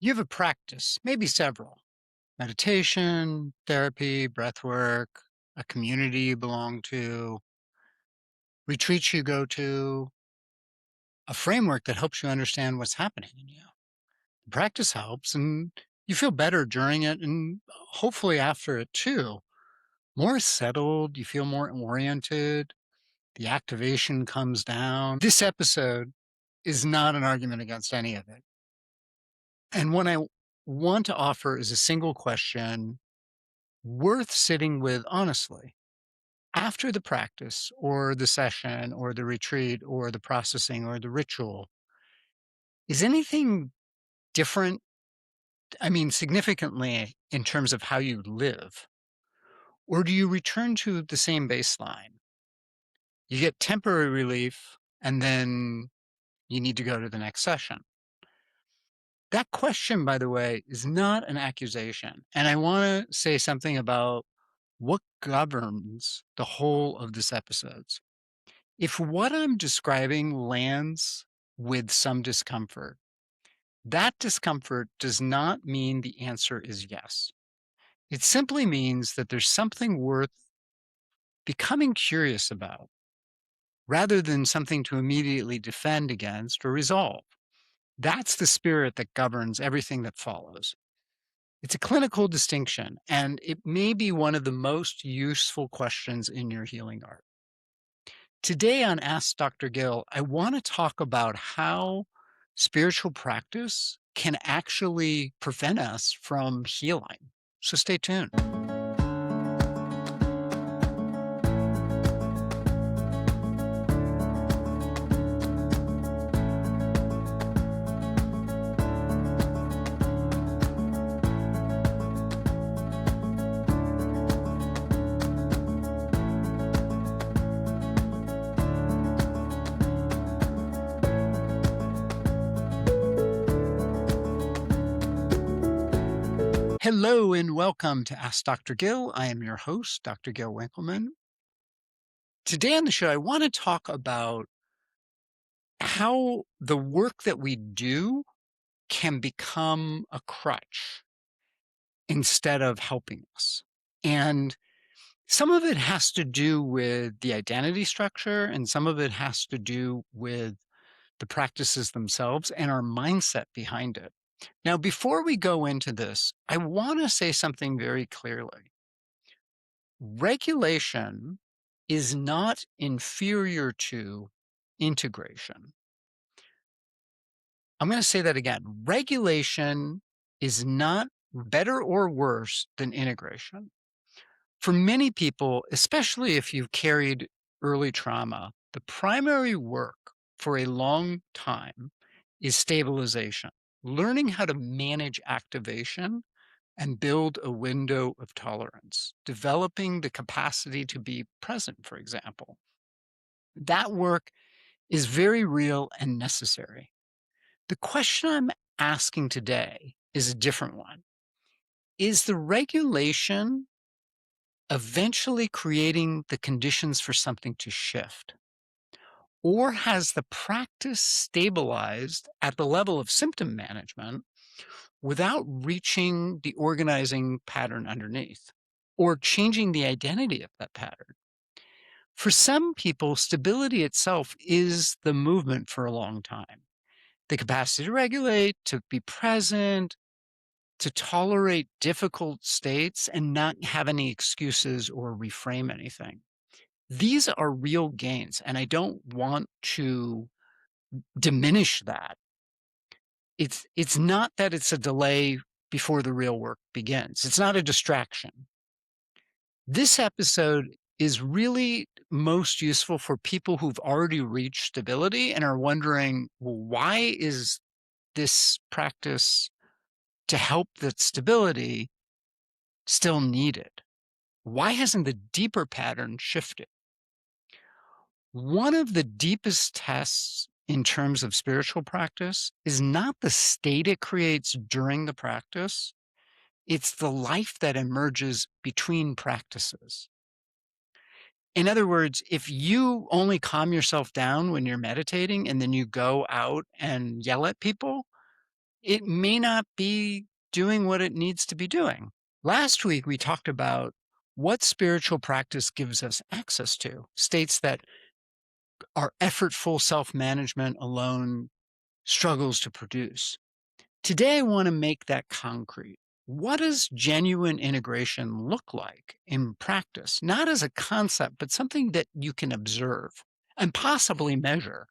You have a practice, maybe several: meditation, therapy, breath work, a community you belong to, retreats you go to, a framework that helps you understand what's happening in you. The practice helps, and you feel better during it and hopefully after it too. More settled, you feel more oriented, the activation comes down. This episode is not an argument against any of it. And what I want to offer is a single question worth sitting with honestly after the practice or the session or the retreat or the processing or the ritual. Is anything different? I mean, significantly in terms of how you live? Or do you return to the same baseline? You get temporary relief and then you need to go to the next session. That question, by the way, is not an accusation. And I want to say something about what governs the whole of this episode. If what I'm describing lands with some discomfort, that discomfort does not mean the answer is yes. It simply means that there's something worth becoming curious about rather than something to immediately defend against or resolve. That's the spirit that governs everything that follows. It's a clinical distinction, and it may be one of the most useful questions in your healing art. Today on Ask Dr. Gill, I want to talk about how spiritual practice can actually prevent us from healing. So stay tuned. Hello and welcome to Ask Dr. Gill. I am your host, Dr. Gill Winkleman. Today on the show, I want to talk about how the work that we do can become a crutch instead of helping us. And some of it has to do with the identity structure, and some of it has to do with the practices themselves and our mindset behind it. Now, before we go into this, I want to say something very clearly. Regulation is not inferior to integration. I'm going to say that again. Regulation is not better or worse than integration. For many people, especially if you've carried early trauma, the primary work for a long time is stabilization, learning how to manage activation and build a window of tolerance, developing the capacity to be present, for example. That work is very real and necessary. The question I'm asking today is a different one. Is the regulation eventually creating the conditions for something to shift? Or has the practice stabilized at the level of symptom management without reaching the organizing pattern underneath or changing the identity of that pattern? For some people, stability itself is the movement for a long time. The capacity to regulate, to be present, to tolerate difficult states and not have any excuses or reframe anything. These are real gains, and I don't want to diminish that. It's not that it's a delay before the real work begins. It's not a distraction. This episode is really most useful for people who've already reached stability and are wondering, well, why is this practice to help that stability still needed? Why hasn't the deeper pattern shifted? One of the deepest tests in terms of spiritual practice is not the state it creates during the practice, it's the life that emerges between practices. In other words, if you only calm yourself down when you're meditating and then you go out and yell at people, it may not be doing what it needs to be doing. Last week, we talked about what spiritual practice gives us access to, states that our effortful self management alone struggles to produce. Today, I want to make that concrete. What does genuine integration look like in practice? Not as a concept, but something that you can observe and possibly measure.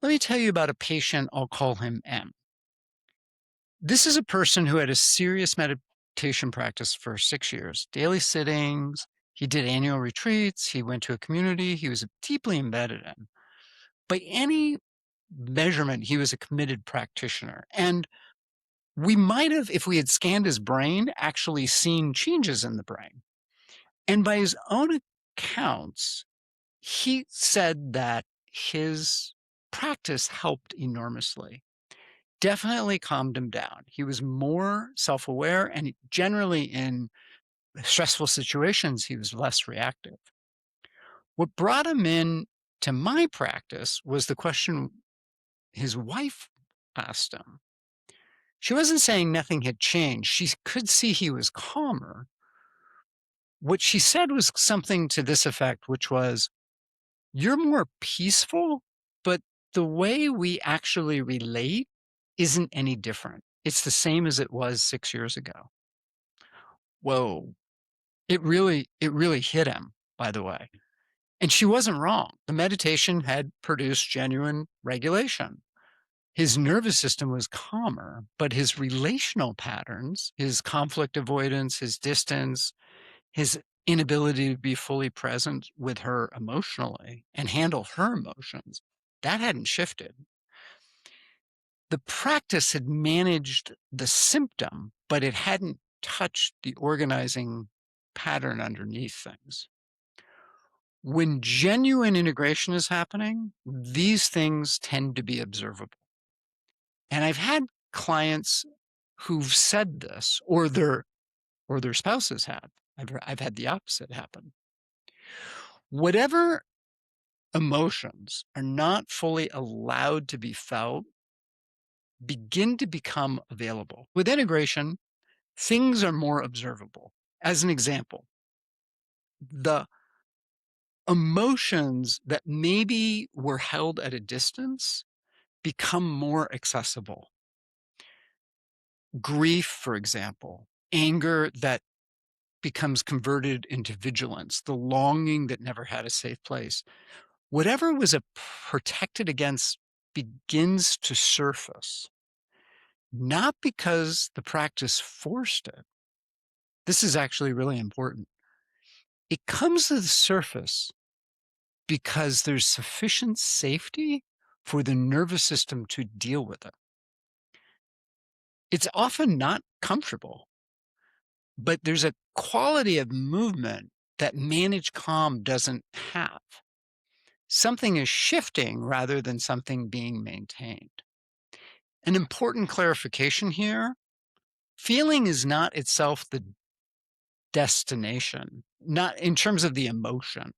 Let me tell you about a patient, I'll call him M. This is a person who had a serious meditation practice for 6 years, daily sittings. He did annual retreats. He went to a community he was deeply embedded in. By any measurement, he was a committed practitioner. And we might have, if we had scanned his brain, actually seen changes in the brain. And by his own accounts, he said that his practice helped enormously. Definitely calmed him down. He was more self-aware, and generally in stressful situations, he was less reactive. What brought him in to my practice was the question his wife asked him. She wasn't saying nothing had changed. She could see he was calmer. What she said was something to this effect, which was, "You're more peaceful, but the way we actually relate isn't any different. It's the same as it was 6 years ago." Whoa. It really hit him, by the way. And she wasn't wrong. The meditation had produced genuine regulation. His nervous system was calmer, but his relational patterns, his conflict avoidance, his distance, his inability to be fully present with her emotionally and handle her emotions, that hadn't shifted. The practice had managed the symptom, but it hadn't touched the organizing pattern underneath things. When genuine integration is happening, these things tend to be observable. And I've had clients who've said this, or their spouses have. I've had the opposite happen. Whatever emotions are not fully allowed to be felt begin to become available. With integration, things are more observable. As an example, the emotions that maybe were held at a distance become more accessible. Grief, for example, anger that becomes converted into vigilance, the longing that never had a safe place. Whatever was protected against begins to surface, not because the practice forced it. This is actually really important. It comes to the surface because there's sufficient safety for the nervous system to deal with it. It's often not comfortable, but there's a quality of movement that managed calm doesn't have. Something is shifting rather than something being maintained. An important clarification here: feeling is not itself the destination, not in terms of the emotion.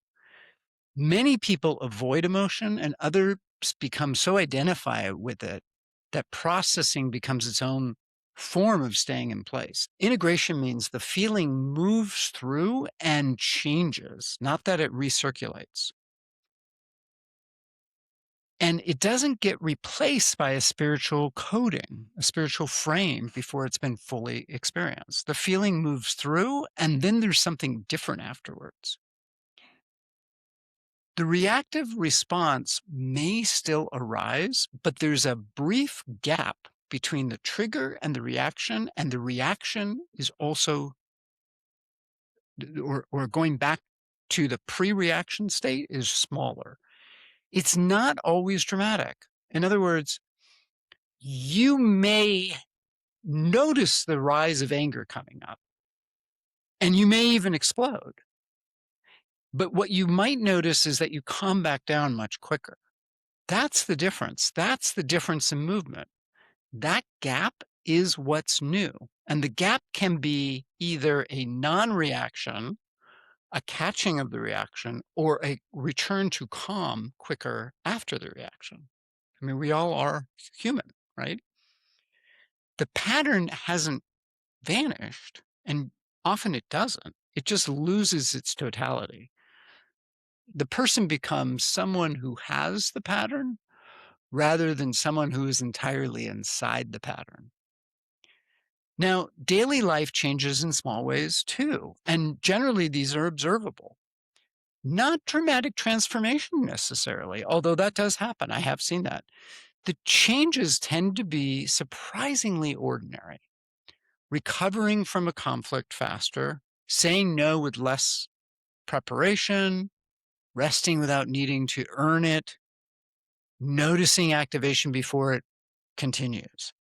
Many people avoid emotion and others become so identified with it that processing becomes its own form of staying in place. Integration means the feeling moves through and changes, not that it recirculates. And it doesn't get replaced by a spiritual coding, a spiritual frame before it's been fully experienced. The feeling moves through, and then there's something different afterwards. The reactive response may still arise, but there's a brief gap between the trigger and the reaction is also, or going back to the pre-reaction state, is smaller. It's not always dramatic. In other words, you may notice the rise of anger coming up, and you may even explode. But what you might notice is that you calm back down much quicker. That's the difference. That's the difference in movement. That gap is what's new. And the gap can be either a non-reaction, a catching of the reaction, or a return to calm quicker after the reaction. I mean, we all are human, right? the pattern hasn't vanished, and often it doesn't. It just loses its totality. The person becomes someone who has the pattern rather than someone who is entirely inside the pattern. Now, daily life changes in small ways too, and generally these are observable. Not dramatic transformation necessarily, although that does happen. I have seen that. The changes tend to be surprisingly ordinary. Recovering from a conflict faster, saying no with less preparation, resting without needing to earn it, noticing activation before it continues.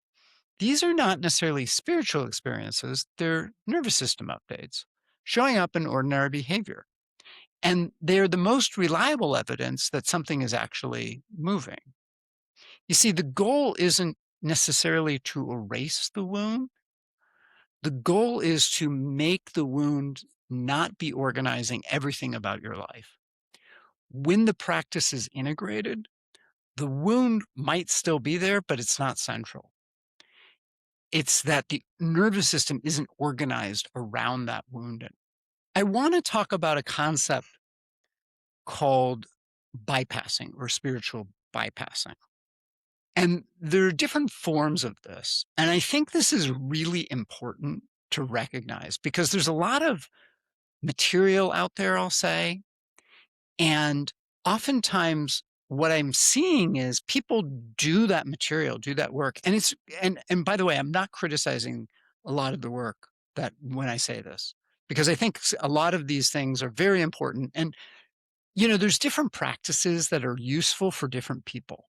These are not necessarily spiritual experiences, they're nervous system updates showing up in ordinary behavior. And they're the most reliable evidence that something is actually moving. You see, the goal isn't necessarily to erase the wound. The goal is to make the wound not be organizing everything about your life. When the practice is integrated, the wound might still be there, but it's not central. It's that the nervous system isn't organized around that wound. I want to talk about a concept called bypassing or spiritual bypassing. And there are different forms of this. And I think this is really important to recognize because there's a lot of material out there, I'll say. And oftentimes what I'm seeing is people do that material, do that work. And and by the way, I'm not criticizing a lot of the work that when I say this, because I think a lot of these things are very important. And, there's different practices that are useful for different people.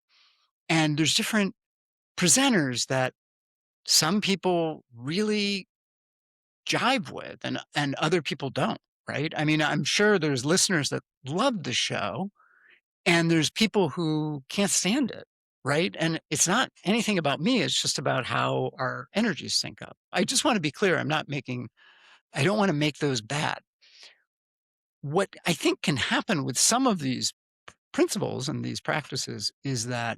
And there's different presenters that some people really jive with and other people don't, right? I mean, I'm sure there's listeners that love the show and there's people who can't stand it, right? And it's not anything about me, it's just about how our energies sync up. I just want to be clear, I don't want to make those bad. What I think can happen with some of these principles and these practices is that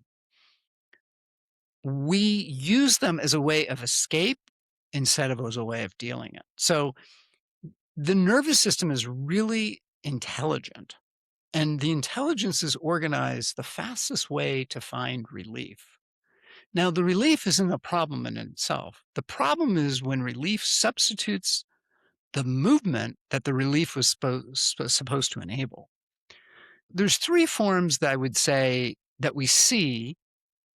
we use them as a way of escape instead of as a way of dealing it. So the nervous system is really intelligent, and the intelligence is organized the fastest way to find relief. Now, the relief isn't a problem in itself. The problem is when relief substitutes the movement that the relief was supposed to enable. There's three forms that I would say that we see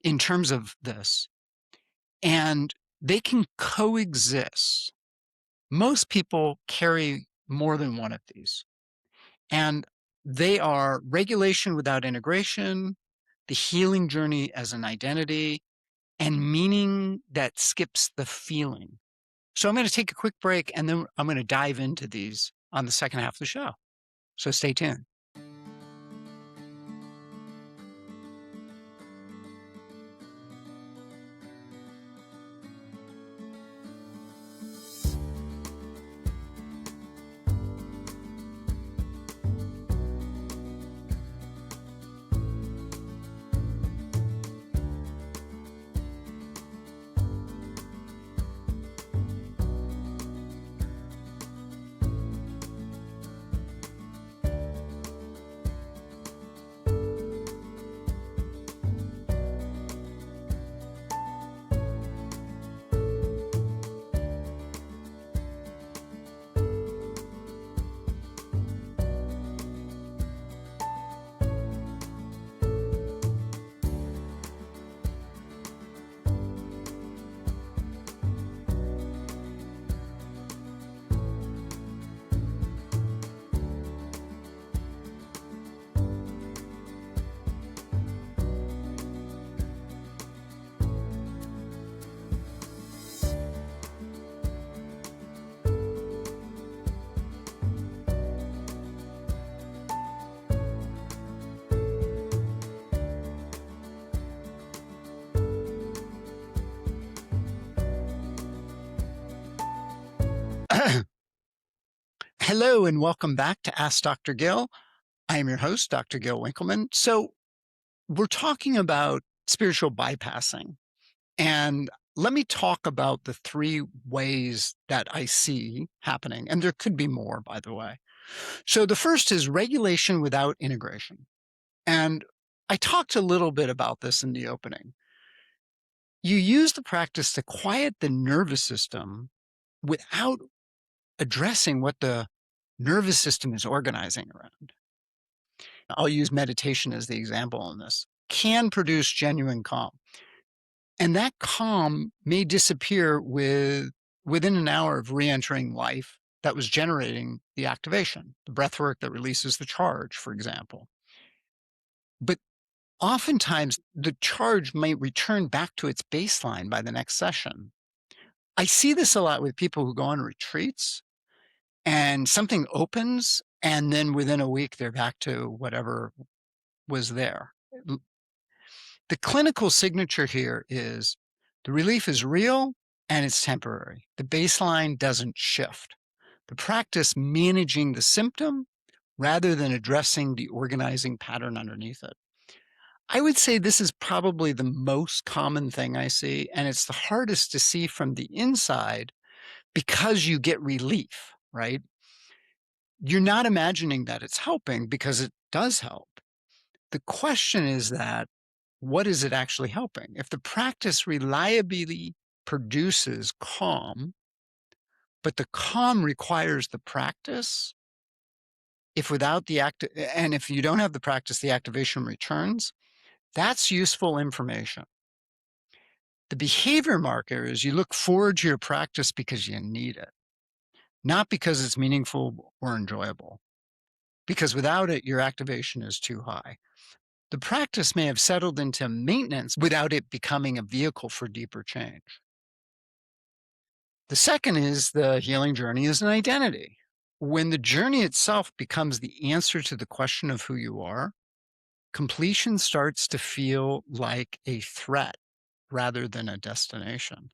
in terms of this, and they can coexist. Most people carry more than one of these, and they are regulation without integration, the healing journey as an identity, and meaning that skips the feeling. So I'm going to take a quick break and then I'm going to dive into these on the second half of the show. So stay tuned. Hello and welcome back to Ask Dr. Gill. I am your host, Dr. Gil Winkleman. So we're talking about spiritual bypassing. And let me talk about the three ways that I see happening. And there could be more, by the way. So the first is regulation without integration. And I talked a little bit about this in the opening. You use the practice to quiet the nervous system without addressing what the nervous system is organizing around. I'll use meditation as the example in this, can produce genuine calm. And that calm may disappear within an hour of re-entering life that was generating the activation, the breath work that releases the charge, for example. But oftentimes the charge might return back to its baseline by the next session. I see this a lot with people who go on retreats and something opens, and then within a week, they're back to whatever was there. The clinical signature here is the relief is real and it's temporary. The baseline doesn't shift. The practice managing the symptom rather than addressing the organizing pattern underneath it. I would say this is probably the most common thing I see, and it's the hardest to see from the inside because you get relief, right? You're not imagining that it's helping because it does help. The question is that what is it actually helping? If the practice reliably produces calm, but the calm requires the practice, if without the and if you don't have the practice, the activation returns, that's useful information. The behavior marker is you look forward to your practice because you need it, not because it's meaningful or enjoyable. Because without it, your activation is too high. The practice may have settled into maintenance without it becoming a vehicle for deeper change. The second is the healing journey is an identity. When the journey itself becomes the answer to the question of who you are, completion starts to feel like a threat rather than a destination.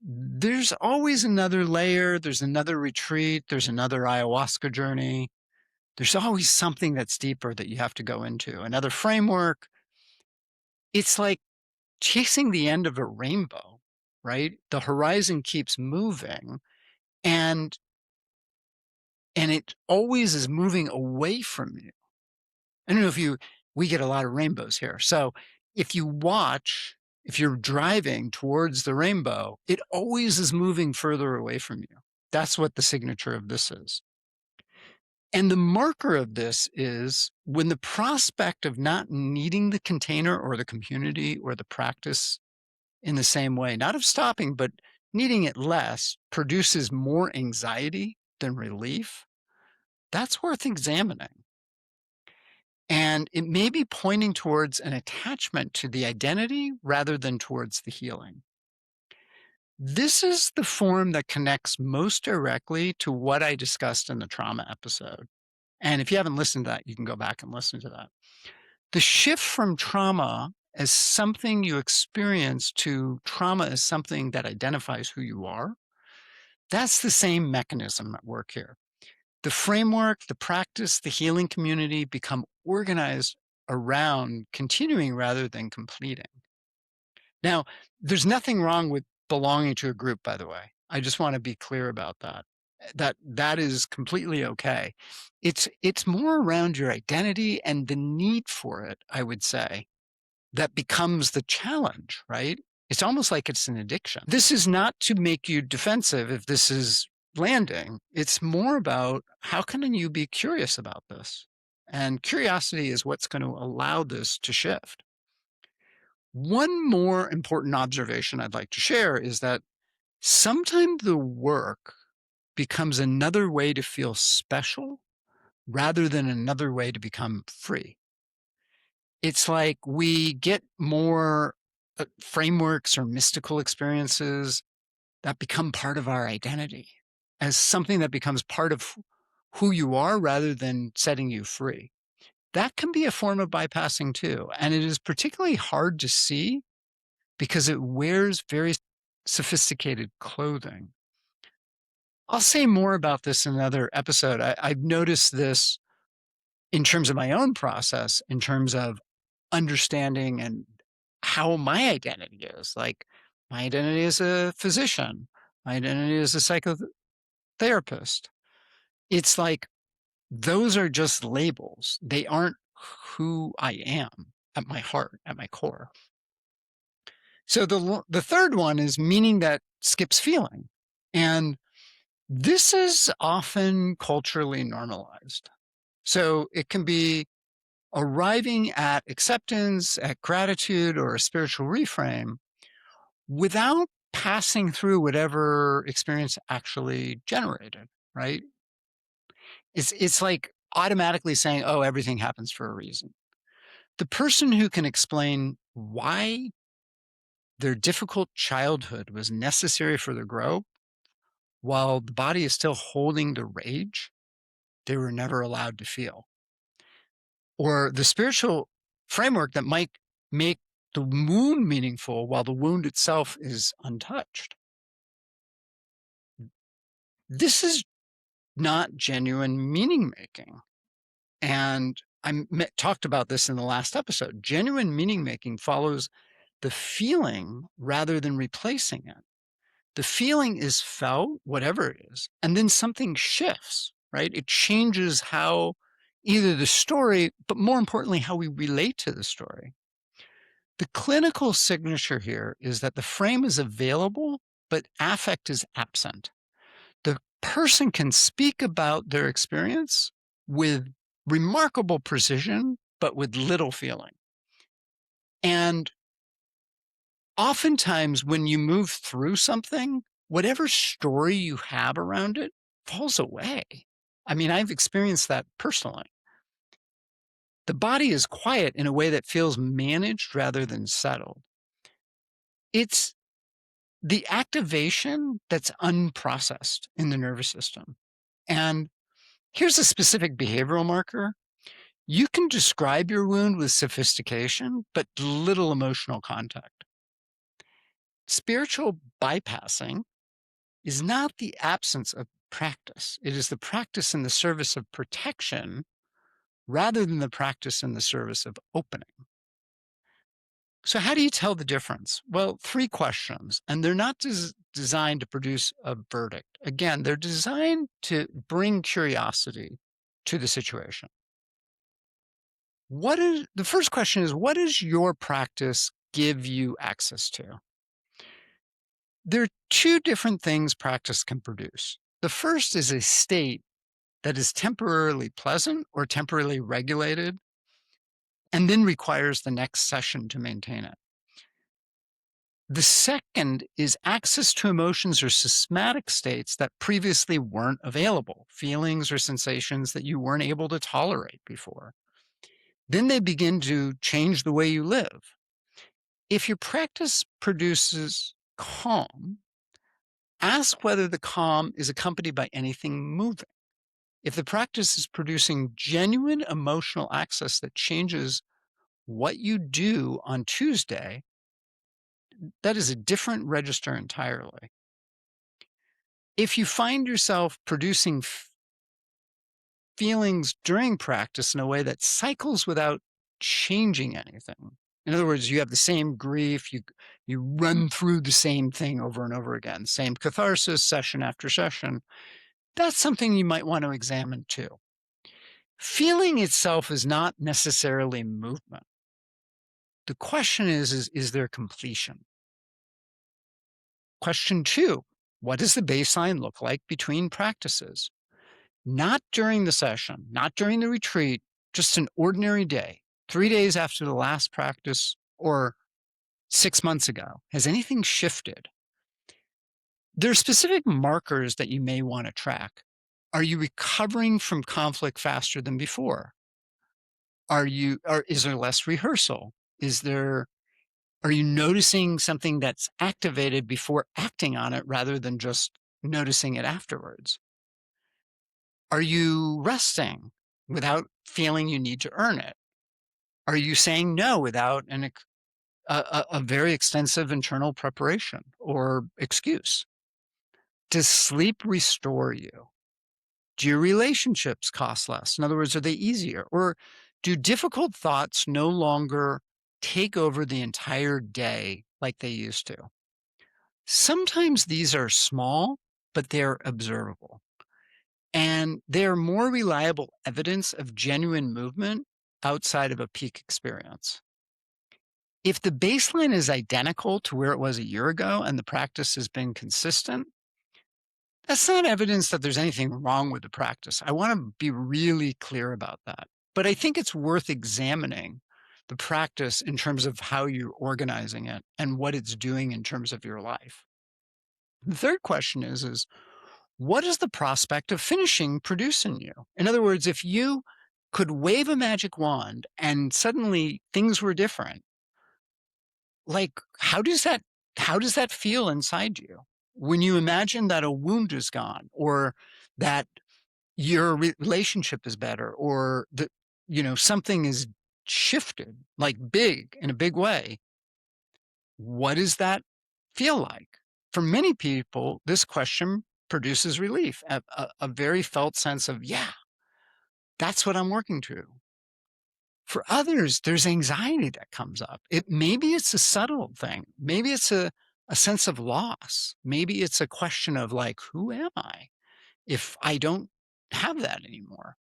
There's always another layer, there's another retreat, there's another ayahuasca journey. There's always something that's deeper that you have to go into, another framework. It's like chasing the end of a rainbow, right? The horizon keeps moving and it always is moving away from you. I don't know if we get a lot of rainbows here. So if you watch, if you're driving towards the rainbow, it always is moving further away from you. That's what the signature of this is. And the marker of this is when the prospect of not needing the container or the community or the practice in the same way, not of stopping, but needing it less, produces more anxiety than relief, that's worth examining. And it may be pointing towards an attachment to the identity rather than towards the healing. This is the form that connects most directly to what I discussed in the trauma episode. And if you haven't listened to that, you can go back and listen to that. The shift from trauma as something you experience to trauma as something that identifies who you are, that's the same mechanism at work here. The framework, the practice, the healing community become organized around continuing rather than completing. Now, there's nothing wrong with belonging to a group, by the way. I just want to be clear about that. That is completely okay. It's more around your identity and the need for it, I would say, that becomes the challenge, right? It's almost like it's an addiction. This is not to make you defensive if this is landing. It's more about how can you be curious about this? And curiosity is what's going to allow this to shift. One more important observation I'd like to share is that sometimes the work becomes another way to feel special rather than another way to become free. It's like we get more frameworks or mystical experiences that become part of our identity as something that becomes part of who you are rather than setting you free. That can be a form of bypassing too. And it is particularly hard to see because it wears very sophisticated clothing. I'll say more about this in another episode. I've noticed this in terms of my own process, in terms of understanding and how my identity is. Like My identity as a physician. My identity as a psychotherapist. It's like those are just labels. They aren't who I am at my heart, at my core. So the third one is meaning that skips feeling. And this is often culturally normalized. So it can be arriving at acceptance, at gratitude, or a spiritual reframe without passing through whatever experience actually generated, right? It's like automatically saying, oh, everything happens for a reason. The person who can explain why their difficult childhood was necessary for their growth while the body is still holding the rage they were never allowed to feel, or the spiritual framework that might make the wound meaningful while the wound itself is untouched. This is not genuine meaning making. And talked about this in the last episode. Genuine meaning making follows the feeling rather than replacing it. The feeling is felt, whatever it is, and then something shifts, right? It changes how either the story, but more importantly, how we relate to the story. The clinical signature here is that the frame is available, but affect is absent. The person can speak about their experience with remarkable precision, but with little feeling. And oftentimes, when you move through something, whatever story you have around it falls away. I mean, I've experienced that personally. The body is quiet in a way that feels managed rather than settled. It's the activation that's unprocessed in the nervous system. And here's a specific behavioral marker. You can describe your wound with sophistication, but little emotional contact. Spiritual bypassing is not the absence of practice. It is the practice in the service of protection rather than the practice in the service of opening. So, how do you tell the difference? Well, three questions, and they're not designed to produce a verdict. Again, they're designed to bring curiosity to the situation. The first question is, what does your practice give you access to? There are two different things practice can produce. The first is a state that is temporarily pleasant or temporarily regulated, and then requires the next session to maintain it. The second is access to emotions or somatic states that previously weren't available, feelings or sensations that you weren't able to tolerate before. Then they begin to change the way you live. If your practice produces calm, ask whether the calm is accompanied by anything moving. If the practice is producing genuine emotional access that changes what you do on Tuesday, that is a different register entirely. If you find yourself producing feelings during practice in a way that cycles without changing anything, in other words, you have the same grief, you run through the same thing over and over again, same catharsis session after session, that's something you might want to examine too. Feeling itself is not necessarily movement. The question is there completion? Question two, what does the baseline look like between practices? Not during the session, not during the retreat, just an ordinary day, 3 days after the last practice or 6 months ago. Has anything shifted? There are specific markers that you may want to track. Are you recovering from conflict faster than before? Is there less rehearsal? Are you noticing something that's activated before acting on it rather than just noticing it afterwards? Are you resting without feeling you need to earn it? Are you saying no without a very extensive internal preparation or excuse? Does sleep restore you? Do your relationships cost less? In other words, are they easier? Or do difficult thoughts no longer take over the entire day like they used to? Sometimes these are small, but they're observable, and they're more reliable evidence of genuine movement outside of a peak experience. If the baseline is identical to where it was a year ago and the practice has been consistent, that's not evidence that there's anything wrong with the practice. I want to be really clear about that. But I think it's worth examining the practice in terms of how you're organizing it and what it's doing in terms of your life. The third question is what does the prospect of finishing produce in you? In other words, if you could wave a magic wand and suddenly things were different, like how does that feel inside you? When you imagine that a wound is gone or that your relationship is better or that something is shifted like big in a big way, what does that feel like? For many people, this question produces relief, a very felt sense of, yeah, that's what I'm working to. For others, there's anxiety that comes up. Maybe it's a subtle thing. Maybe it's a sense of loss. Maybe it's a question of like, who am I if I don't have that anymore?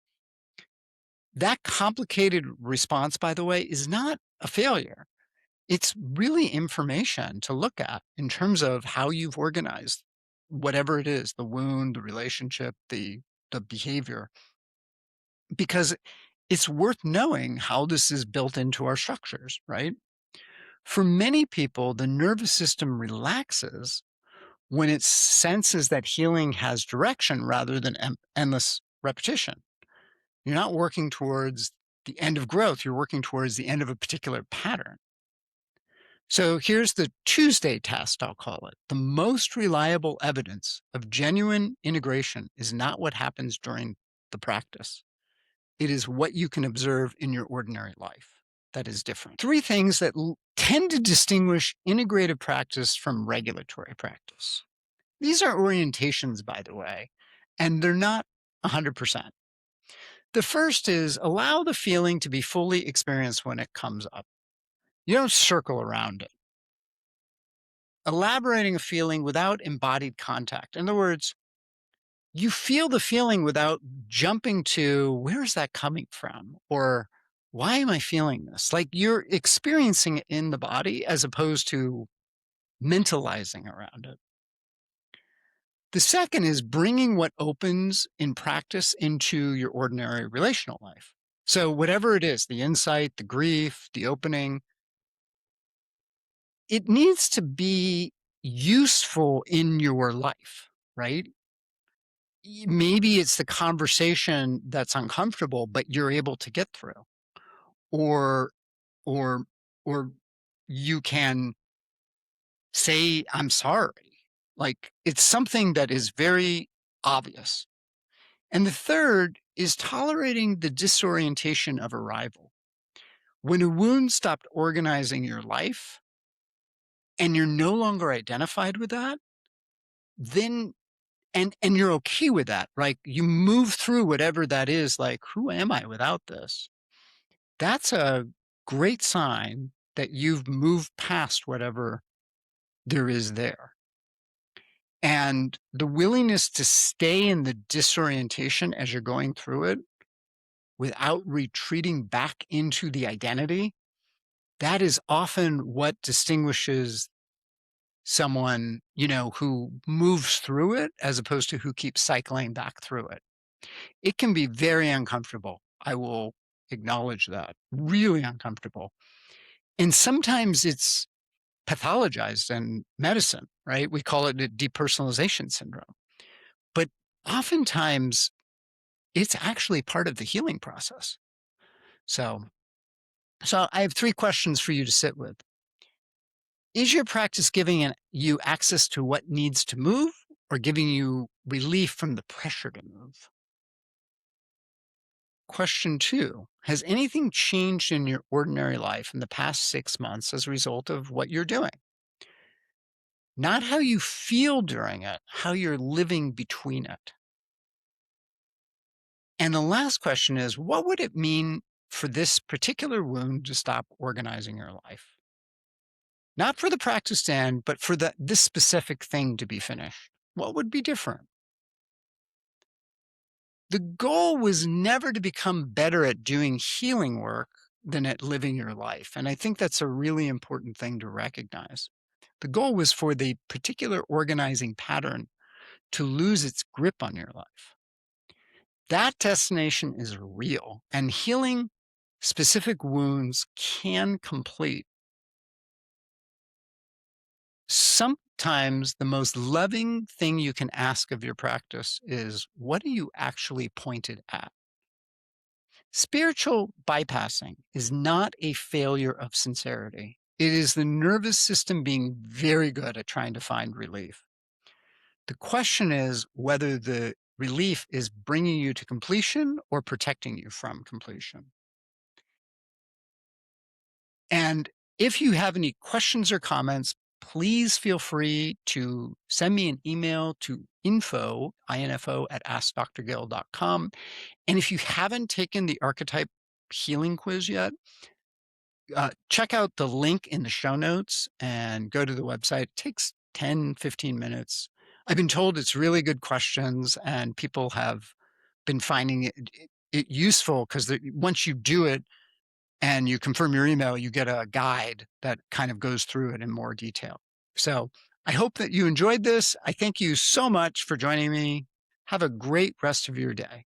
That complicated response, by the way, is not a failure. It's really information to look at in terms of how you've organized whatever it is, the wound, the relationship, the behavior, because it's worth knowing how this is built into our structures, right? For many people, the nervous system relaxes when it senses that healing has direction rather than endless repetition. You're not working towards the end of growth, you're working towards the end of a particular pattern. So here's the Tuesday test, I'll call it. The most reliable evidence of genuine integration is not what happens during the practice. It is what you can observe in your ordinary life that is different. Three things that tend to distinguish integrative practice from regulatory practice. These are orientations, by the way, and they're not 100%. The first is allow the feeling to be fully experienced when it comes up. You don't circle around it. Elaborating a feeling without embodied contact. In other words, you feel the feeling without jumping to where is that coming from? Or why am I feeling this? Like you're experiencing it in the body as opposed to mentalizing around it. The second is bringing what opens in practice into your ordinary relational life. So, whatever it is, the insight, the grief, the opening, it needs to be useful in your life, right? Maybe it's the conversation that's uncomfortable, but you're able to get through, or, or, or you can say, I'm sorry. Like it's something that is very obvious. And the third is tolerating the disorientation of arrival. When a wound stopped organizing your life and you're no longer identified with that, then and you're okay with that, right? You move through whatever that is, like, who am I without this? That's a great sign that you've moved past whatever there is there. And the willingness to stay in the disorientation as you're going through it without retreating back into the identity, that is often what distinguishes someone, who moves through it as opposed to who keeps cycling back through it. It can be very uncomfortable. I will acknowledge that. Really uncomfortable. And sometimes it's pathologized in medicine, right? We call it a depersonalization syndrome. But oftentimes it's actually part of the healing process. So, so I have three questions for you to sit with. Is your practice giving you access to what needs to move or giving you relief from the pressure to move? Question two, has anything changed in your ordinary life in the past 6 months as a result of what you're doing? Not how you feel during it, how you're living between it. And the last question is, what would it mean for this particular wound to stop organizing your life? Not for the practice to end, but for this specific thing to be finished. What would be different? The goal was never to become better at doing healing work than at living your life. And I think that's a really important thing to recognize. The goal was for the particular organizing pattern to lose its grip on your life. That destination is real, and healing specific wounds can complete. Sometimes the most loving thing you can ask of your practice is, what are you actually pointed at? Spiritual bypassing is not a failure of sincerity. It is the nervous system being very good at trying to find relief. The question is whether the relief is bringing you to completion or protecting you from completion. And if you have any questions or comments, please feel free to send me an email to info at askdrgill.com. And if you haven't taken the archetype healing quiz yet, check out the link in the show notes and go to the website. It takes 10-15 minutes. I've been told it's really good questions, and people have been finding it useful because once you do it and you confirm your email, you get a guide that kind of goes through it in more detail. So I hope that you enjoyed this. I thank you so much for joining me. Have a great rest of your day.